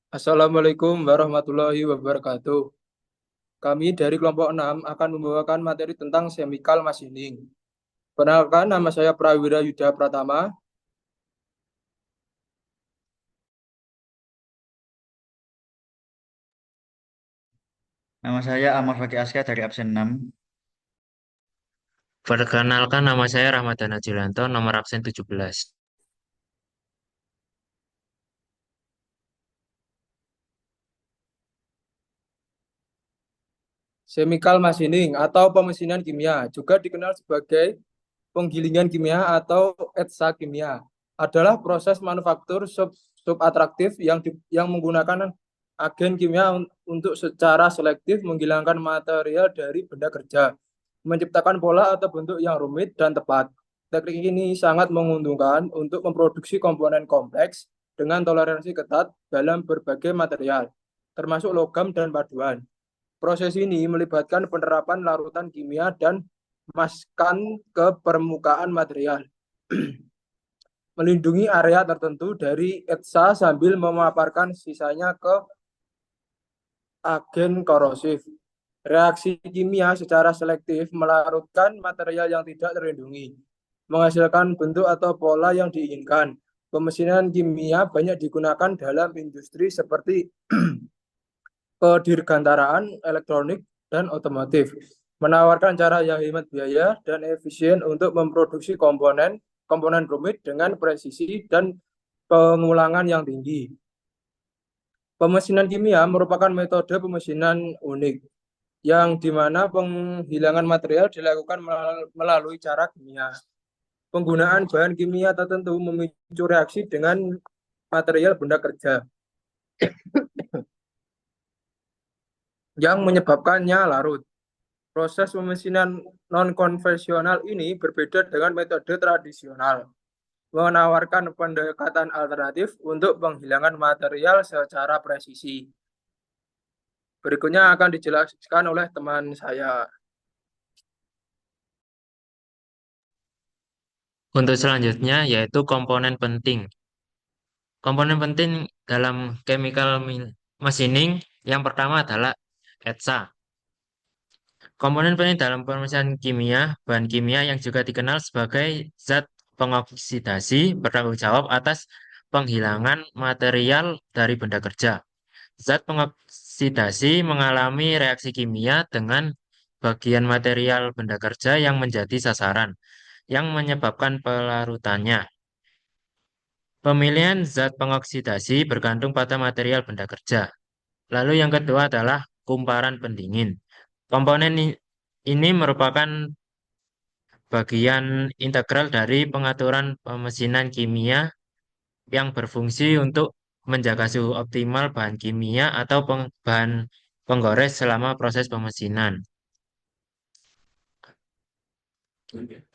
Assalamualaikum warahmatullahi wabarakatuh. Kami dari kelompok 6 akan membawakan materi tentang chemical machining. Perkenalkan, nama saya Prawira Yuda Pratama. Nama saya Ahmad Fakih Aska dari absen 6. Perkenalkan nama saya Ramadana Julianto, nomor absen 17. Chemical machining atau pemesinan kimia, juga dikenal sebagai penggilingan kimia atau etsa kimia, adalah proses manufaktur subatraktif yang menggunakan agen kimia untuk secara selektif menghilangkan material dari benda kerja, menciptakan pola atau bentuk yang rumit dan tepat. Teknik ini sangat menguntungkan untuk memproduksi komponen kompleks dengan toleransi ketat dalam berbagai material, termasuk logam dan paduan. Proses ini melibatkan penerapan larutan kimia dan maskan ke permukaan material, melindungi area tertentu dari etsa sambil memaparkan sisanya ke agen korosif. Reaksi kimia secara selektif melarutkan material yang tidak terlindungi, menghasilkan bentuk atau pola yang diinginkan. Pemesinan kimia banyak digunakan dalam industri seperti kedirgantaraan, elektronik, dan otomotif, menawarkan cara yang hemat biaya dan efisien untuk memproduksi komponen rumit dengan presisi dan pengulangan yang tinggi. Pemesinan kimia merupakan metode pemesinan unik yang dimana penghilangan material dilakukan melalui cara kimia. Penggunaan bahan kimia tertentu memicu reaksi dengan material benda kerja yang menyebabkannya larut. Proses pemesinan non-konvensional ini berbeda dengan metode tradisional, menawarkan pendekatan alternatif untuk penghilangan material secara presisi. Berikutnya akan dijelaskan oleh teman saya. Untuk selanjutnya yaitu komponen penting. Komponen penting dalam machining yang pertama adalah etsa. Komponen penting dalam pemeriksaan kimia, bahan kimia yang juga dikenal sebagai zat pengoksidasi bertanggung jawab atas penghilangan material dari benda kerja. Zat pengoksidasi mengalami reaksi kimia dengan bagian material benda kerja yang menjadi sasaran, yang menyebabkan pelarutannya. Pemilihan zat pengoksidasi bergantung pada material benda kerja. Lalu yang kedua adalah kumparan pendingin. Komponen ini merupakan bagian integral dari pengaturan pemesinan kimia yang berfungsi untuk menjaga suhu optimal bahan kimia atau bahan penggores selama proses pemesinan.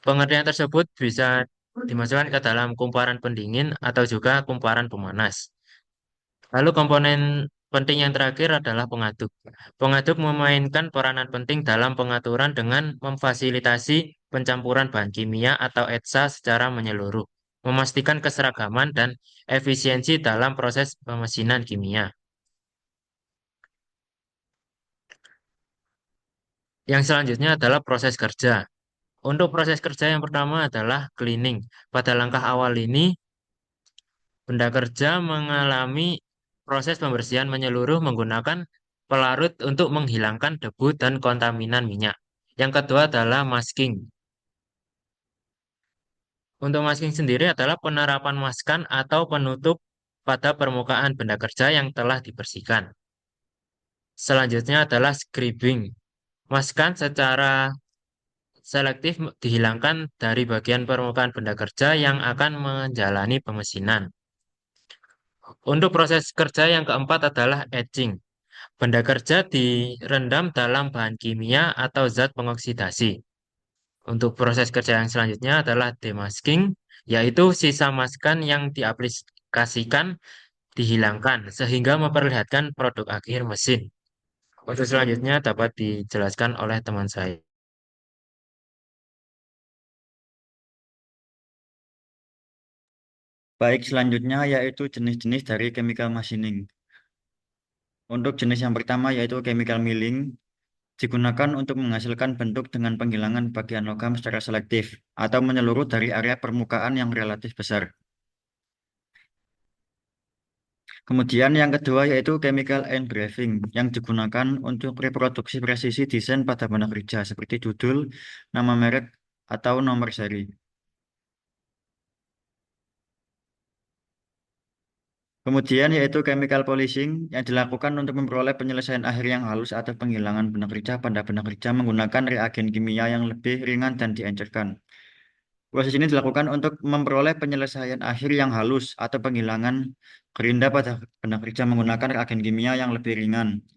Pengertian tersebut bisa dimasukkan ke dalam kumparan pendingin atau juga kumparan pemanas. Lalu komponen penting yang terakhir adalah pengaduk. Pengaduk memainkan peranan penting dalam pengaturan dengan memfasilitasi pencampuran bahan kimia atau etsa secara menyeluruh, memastikan keseragaman dan efisiensi dalam proses pemesinan kimia. Yang selanjutnya adalah proses kerja. Untuk proses kerja yang pertama adalah cleaning. Pada langkah awal ini, benda kerja mengalami proses pembersihan menyeluruh menggunakan pelarut untuk menghilangkan debu dan kontaminan minyak. Yang kedua adalah masking. Untuk masking sendiri adalah penerapan maskan atau penutup pada permukaan benda kerja yang telah dibersihkan. Selanjutnya adalah scribing. Maskan secara selektif dihilangkan dari bagian permukaan benda kerja yang akan menjalani pemesinan. Untuk proses kerja yang keempat adalah etching. Benda kerja direndam dalam bahan kimia atau zat pengoksidasi. Untuk proses kerja yang selanjutnya adalah demasking, yaitu sisa maskan yang diaplikasikan dihilangkan sehingga memperlihatkan produk akhir mesin. Untuk selanjutnya dapat dijelaskan oleh teman saya. Baik, selanjutnya yaitu jenis-jenis dari chemical machining. Untuk jenis yang pertama yaitu chemical milling, digunakan untuk menghasilkan bentuk dengan penghilangan bagian logam secara selektif atau menyeluruh dari area permukaan yang relatif besar. Kemudian yang kedua yaitu chemical engraving yang digunakan untuk reproduksi presisi desain pada benda kerja seperti judul, nama merek, atau nomor seri. Kemudian yaitu chemical polishing yang dilakukan untuk memperoleh penyelesaian akhir yang halus atau penghilangan benda kerja pada benda kerja menggunakan reagen kimia yang lebih ringan dan diencerkan. Proses ini dilakukan untuk memperoleh penyelesaian akhir yang halus atau penghilangan gerinda pada benda kerja menggunakan reagen kimia yang lebih ringan.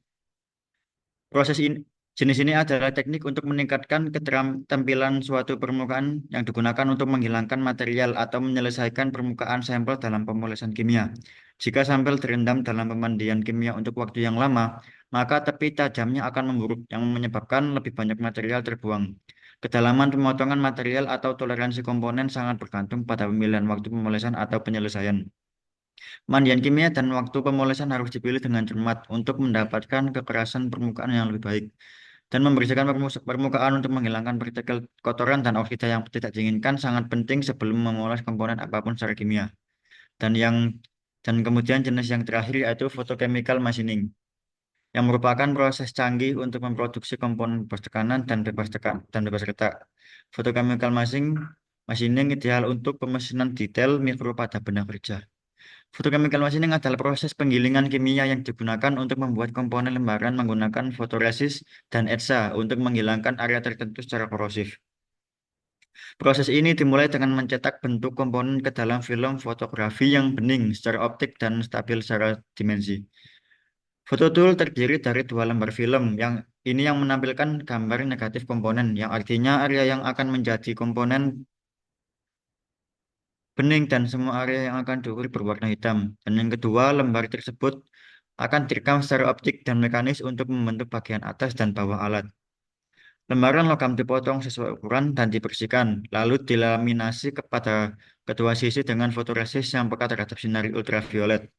Proses ini, jenis ini adalah teknik untuk meningkatkan keterampilan suatu permukaan yang digunakan untuk menghilangkan material atau menyelesaikan permukaan sampel dalam pemolasan kimia. Jika sampel terendam dalam pemandian kimia untuk waktu yang lama, maka tepi tajamnya akan memburuk yang menyebabkan lebih banyak material terbuang. Kedalaman pemotongan material atau toleransi komponen sangat bergantung pada pemilihan waktu pemolasan atau penyelesaian. Mandian kimia dan waktu pemolasan harus dipilih dengan cermat untuk mendapatkan kekerasan permukaan yang lebih baik dan membersihkan permukaan untuk menghilangkan partikel kotoran dan oksida yang tidak diinginkan sangat penting sebelum memoles komponen apapun secara kimia. Dan kemudian jenis yang terakhir yaitu photochemical machining yang merupakan proses canggih untuk memproduksi komponen bebas tekanan dan bebas retak. Photochemical machining ideal untuk pemesinan detail mikro pada benda kerja. Photochemical machining adalah proses penggilingan kimia yang digunakan untuk membuat komponen lembaran menggunakan fotoresis dan etsa untuk menghilangkan area tertentu secara korosif. Proses ini dimulai dengan mencetak bentuk komponen ke dalam film fotografi yang bening secara optik dan stabil secara dimensi. Fototool terdiri dari 2 lembar film yang menampilkan gambar negatif komponen, yang artinya area yang akan menjadi komponen bening dan semua area yang akan diukur berwarna hitam. Dan yang kedua, lembar tersebut akan direkam secara optik dan mekanis untuk membentuk bagian atas dan bawah alat. Lembaran logam dipotong sesuai ukuran dan dibersihkan, lalu dilaminasi kepada kedua sisi dengan fotoresis yang peka terhadap sinar ultraviolet.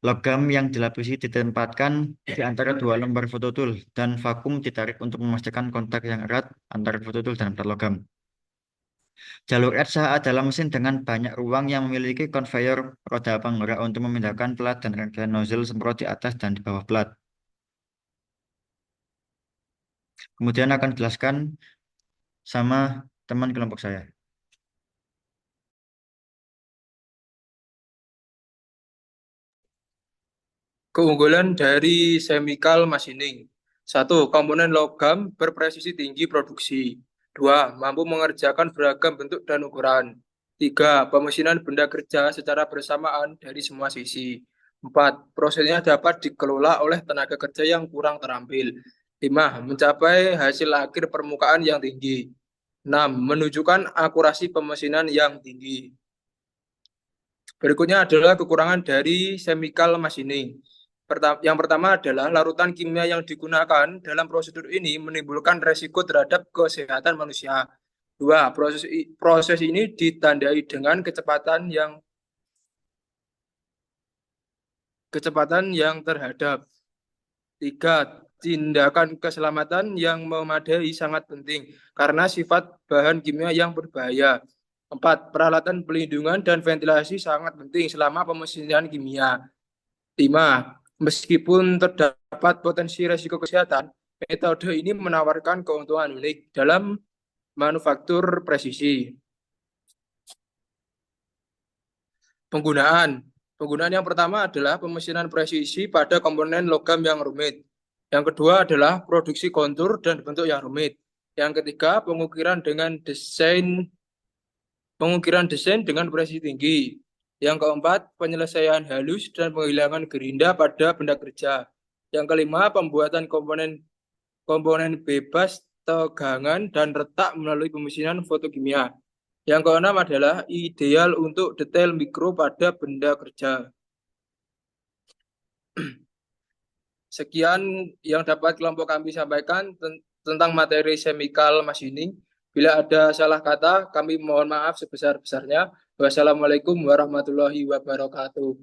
Logam yang dilapisi ditempatkan di antara 2 lembar fototool dan vakum ditarik untuk memastikan kontak yang erat antara fototool dan plat logam. Jalur etsa adalah mesin dengan banyak ruang yang memiliki konveyor roda penggerak untuk memindahkan plat dan rangkaian nozzle semprot di atas dan di bawah plat. Kemudian akan dijelaskan sama teman kelompok saya. Keunggulan dari chemical machining. 1. Komponen logam berpresisi tinggi produksi. 2. Mampu mengerjakan beragam bentuk dan ukuran. 3. Pemesinan benda kerja secara bersamaan dari semua sisi. 4. Prosesnya dapat dikelola oleh tenaga kerja yang kurang terampil. 5. Mencapai hasil akhir permukaan yang tinggi. 6. Menunjukkan akurasi pemesinan yang tinggi. Berikutnya adalah kekurangan dari chemical machining. Yang pertama adalah larutan kimia yang digunakan dalam prosedur ini menimbulkan resiko terhadap kesehatan manusia. 2. Proses ini ditandai dengan kecepatan yang terhadap. 3. Tindakan keselamatan yang memadai sangat penting karena sifat bahan kimia yang berbahaya. 4. Peralatan pelindungan dan ventilasi sangat penting selama pemesinan kimia. 5. Meskipun terdapat potensi risiko kesehatan, metode ini menawarkan keuntungan unik dalam manufaktur presisi. Penggunaan yang pertama adalah pemesinan presisi pada komponen logam yang rumit. Yang kedua adalah produksi kontur dan bentuk yang rumit. Yang ketiga, pengukiran desain dengan presisi tinggi. Yang keempat, penyelesaian halus dan penghilangan gerinda pada benda kerja. Yang kelima, pembuatan komponen bebas tegangan dan retak melalui pemesinan fotokimia. Yang keenam adalah ideal untuk detail mikro pada benda kerja. Sekian yang dapat kelompok kami sampaikan tentang materi chemical machining. Bila ada salah kata, kami mohon maaf sebesar-besarnya. Wassalamualaikum warahmatullahi wabarakatuh.